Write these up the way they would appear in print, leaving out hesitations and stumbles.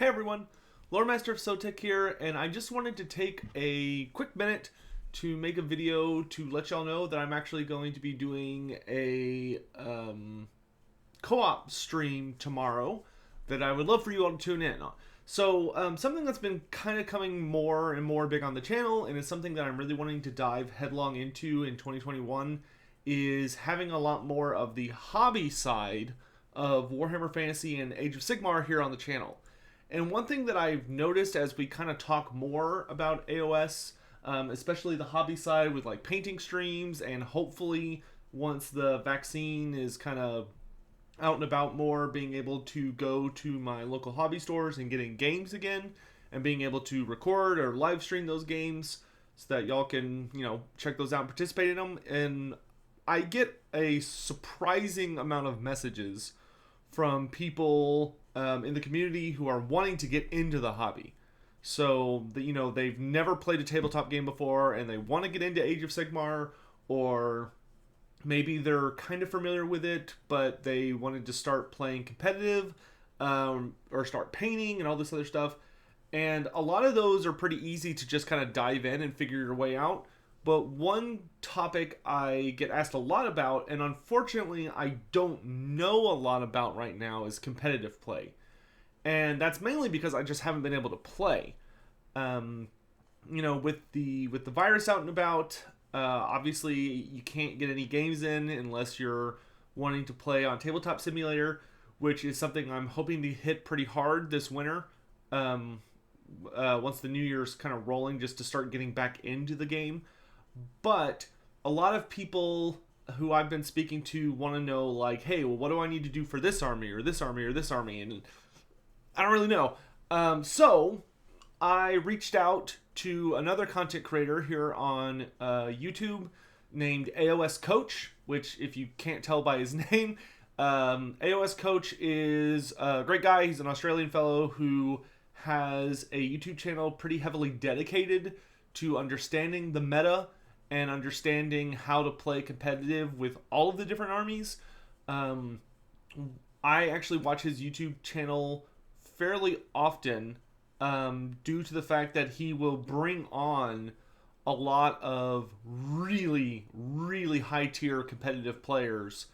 Hey everyone, Lore Master of Sotek here, and I just wanted to take a quick minute to make a video to let y'all know that I'm actually going to be doing a co-op stream tomorrow that I would love for you all to tune in on. So something that's been kind of coming more and more big on the channel, and is something that I'm really wanting to dive headlong into in 2021, is having a lot more of the hobby side of Warhammer Fantasy and Age of Sigmar here on the channel. And one thing that I've noticed as we kind of talk more about AoS, especially the hobby side with like painting streams, and hopefully once the vaccine is kind of out and about more, being able to go to my local hobby stores and getting games again, and being able to record or live stream those games so that y'all can, check those out and participate in them. And I get a surprising amount of messages from people in the community who are wanting to get into the hobby. So, they've never played a tabletop game before and they want to get into Age of Sigmar, or maybe they're kind of familiar with it, but they wanted to start playing competitive or start painting and all this other stuff. And a lot of those are pretty easy to just kind of dive in and figure your way out. But one topic I get asked a lot about, and unfortunately I don't know a lot about right now, is competitive play. And that's mainly because I just haven't been able to play. With the virus out and about, obviously you can't get any games in unless you're wanting to play on Tabletop Simulator, which is something I'm hoping to hit pretty hard this winter. Once the new year's kind of rolling, just to start getting back into the game. But a lot of people who I've been speaking to want to know, like, hey, well, what do I need to do for this army or this army or this army? And I don't really know. So I reached out to another content creator here on YouTube named AoS Coach, which, if you can't tell by his name, AoS Coach is a great guy. He's an Australian fellow who has a YouTube channel pretty heavily dedicated to understanding the meta and understanding how to play competitive with all of the different armies. I actually watch his YouTube channel fairly often due to the fact that he will bring on a lot of really, really high-tier competitive players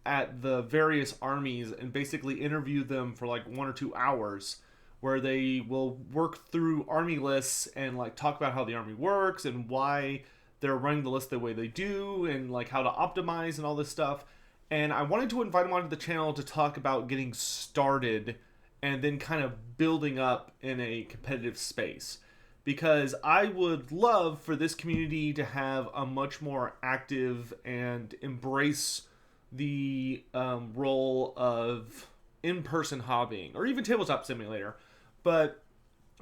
at the various armies and basically interview them for like 1 or 2 hours, where they will work through army lists and like talk about how the army works and why they're running the list the way they do, and like how to optimize and all this stuff. And I wanted to invite him onto the channel to talk about getting started and then kind of building up in a competitive space, because I would love for this community to have a much more active and embrace the role of in-person hobbying, or even Tabletop Simulator. But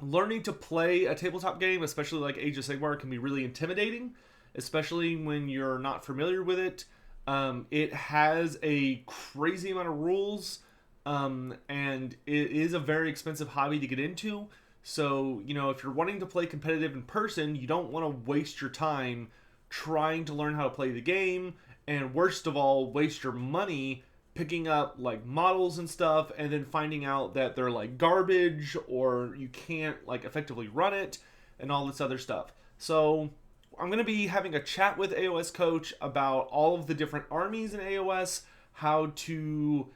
learning to play a tabletop game, especially like Age of Sigmar, can be really intimidating, especially when you're not familiar with it. It has a crazy amount of rules, and it is a very expensive hobby to get into. So, if you're wanting to play competitive in person, you don't want to waste your time trying to learn how to play the game, and worst of all, waste your money picking up like models and stuff and then finding out that they're like garbage, or you can't like effectively run it and all this other stuff. So I'm going to be having a chat with AoS Coach about all of the different armies in AoS, how to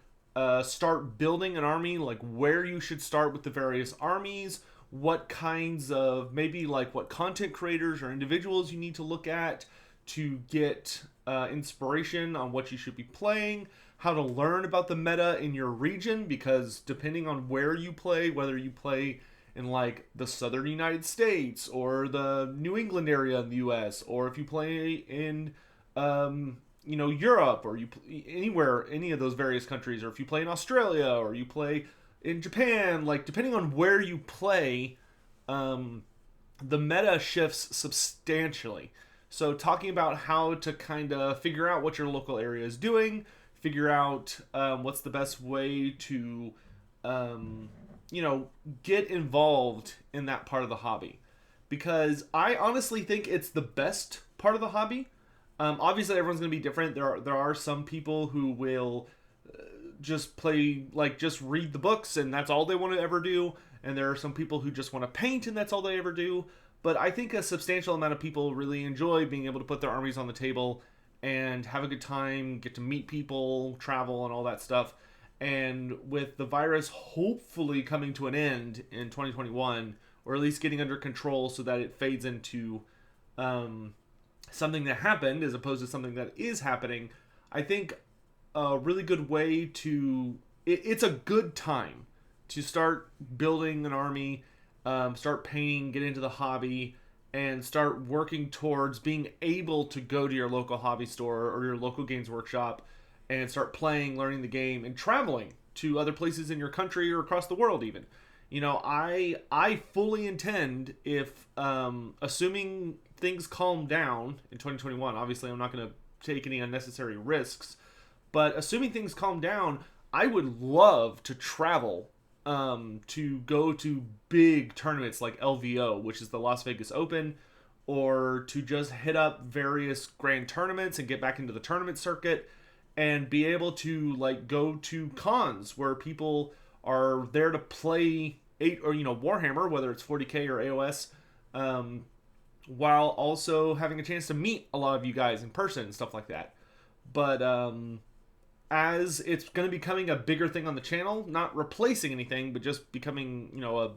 start building an army, like where you should start with the various armies, what kinds of, maybe like what content creators or individuals you need to look at to get inspiration on what you should be playing, how to learn about the meta in your region, because depending on where you play, whether you play in like the southern United States or the New England area in the US, or if you play in Europe, or you anywhere, any of those various countries, or if you play in Australia or you play in Japan, like depending on where you play, the meta shifts substantially. So talking about how to kind of figure out what your local area is doing, figure out what's the best way to get involved in that part of the hobby, because I honestly think it's the best part of the hobby. Obviously everyone's going to be different. There are some people who will just play, like, just read the books and that's all they want to ever do. And there are some people who just want to paint and that's all they ever do. But I think a substantial amount of people really enjoy being able to put their armies on the table and have a good time, get to meet people, travel, and all that stuff. And with the virus hopefully coming to an end in 2021, or at least getting under control so that it fades into something that happened as opposed to something that is happening, I think a really good way to... It's a good time to start building an army, start painting, get into the hobby, and start working towards being able to go to your local hobby store or your local games workshop and start playing, learning the game, and traveling to other places in your country or across the world even. You know, I fully intend, if assuming things calm down in 2021, obviously I'm not going to take any unnecessary risks, but assuming things calm down, I would love to travel to go to big tournaments like LVO, which is the Las Vegas Open, or to just hit up various grand tournaments and get back into the tournament circuit and be able to, like, go to cons where people are there to play Warhammer, whether it's 40k or AoS, while also having a chance to meet a lot of you guys in person and stuff like that. But as it's going to be becoming a bigger thing on the channel, not replacing anything, but just becoming, a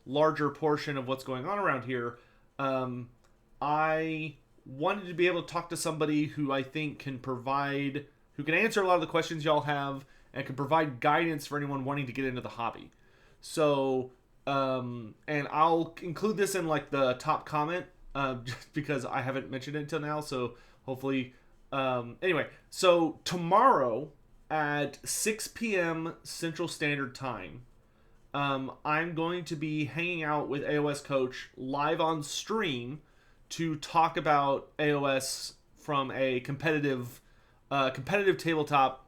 larger portion of what's going on around here, I wanted to be able to talk to somebody who I think can answer a lot of the questions y'all have and can provide guidance for anyone wanting to get into the hobby. So, and I'll include this in, like, the top comment, just because I haven't mentioned it until now, so hopefully... anyway, so tomorrow at 6 p.m. Central Standard Time, I'm going to be hanging out with AoS Coach live on stream to talk about AoS from a competitive tabletop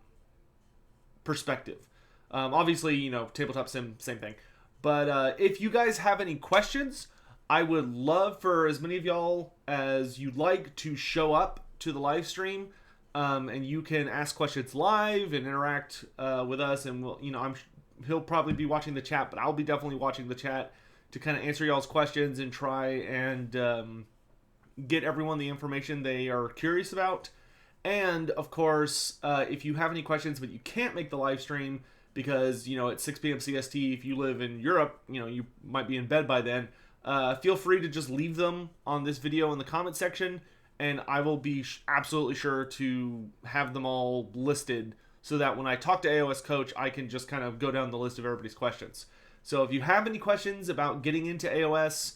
perspective. Obviously, tabletop sim, same thing. But if you guys have any questions, I would love for as many of y'all as you'd like to show up to the live stream, and you can ask questions live and interact with us. And he'll probably be watching the chat, but I'll be definitely watching the chat to kind of answer y'all's questions and try and get everyone the information they are curious about. And of course, if you have any questions but you can't make the live stream because it's 6 p.m. CST, if you live in Europe, you might be in bed by then, feel free to just leave them on this video in the comment section, and I will be absolutely sure to have them all listed so that when I talk to AoS Coach, I can just kind of go down the list of everybody's questions. So if you have any questions about getting into AoS,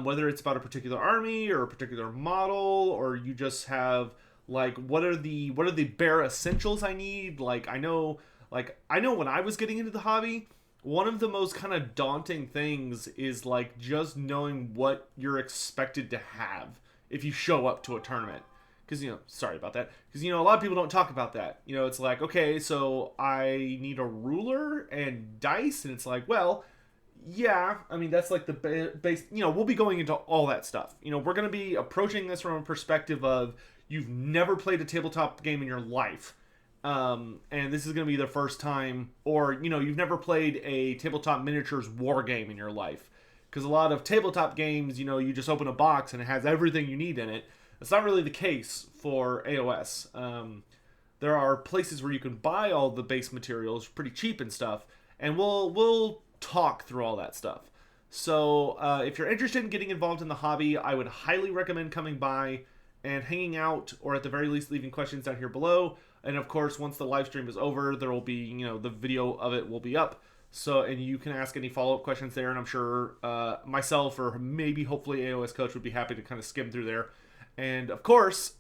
whether it's about a particular army or a particular model, or you just have, like, what are the bare essentials I need? I know when I was getting into the hobby, one of the most kind of daunting things is, like, just knowing what you're expected to have if you show up to a tournament. Because, sorry about that. Because, a lot of people don't talk about that. It's like, okay, so I need a ruler and dice. And it's like, well, yeah, I mean, that's like the base. We'll be going into all that stuff. We're going to be approaching this from a perspective of you've never played a tabletop game in your life. And this is going to be the first time, or, you've never played a tabletop miniatures war game in your life. Because a lot of tabletop games, you just open a box and it has everything you need in it. That's not really the case for AoS. There are places where you can buy all the base materials pretty cheap and stuff, and we'll talk through all that stuff. So if you're interested in getting involved in the hobby, I would highly recommend coming by and hanging out, or at the very least leaving questions down here below. And of course, once the live stream is over, there will be, the video of it will be up. So, and you can ask any follow-up questions there, and I'm sure myself or maybe hopefully AoS Coach would be happy to kind of skim through there. And of course,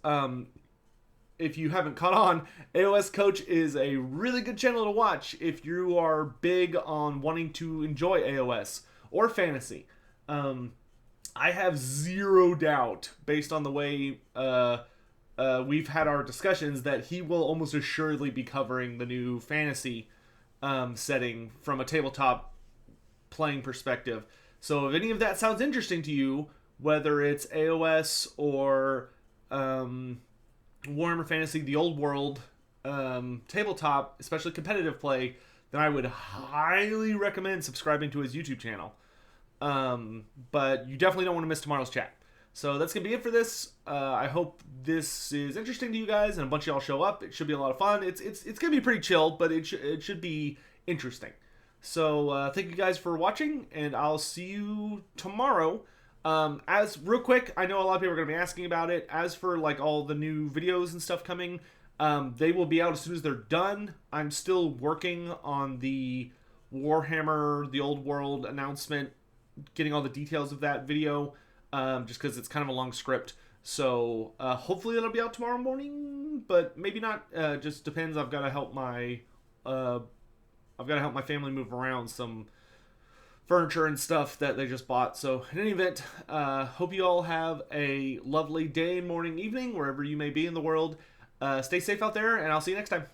if you haven't caught on, AoS Coach is a really good channel to watch if you are big on wanting to enjoy AoS or fantasy. I have zero doubt, based on the way we've had our discussions, that he will almost assuredly be covering the new fantasy setting from a tabletop playing perspective. So if any of that sounds interesting to you, whether it's AoS or Warhammer Fantasy: The Old World, tabletop, especially competitive play, then I would highly recommend subscribing to his YouTube channel. But you definitely don't want to miss tomorrow's chat. So that's going to be it for this. I hope this is interesting to you guys and a bunch of y'all show up. It should be a lot of fun. It's going to be pretty chill, but it should be interesting. So thank you guys for watching, and I'll see you tomorrow. As real quick, I know a lot of people are going to be asking about it. As for like all the new videos and stuff coming, they will be out as soon as they're done. I'm still working on the Warhammer, the Old World announcement, getting all the details of that video, just because it's kind of a long script. So hopefully it'll be out tomorrow morning, but maybe not. Just depends. I've got to help my family move around some furniture and stuff that they just bought. So in any event, hope you all have a lovely day, morning, evening, wherever you may be in the world. Stay safe out there, and I'll see you next time.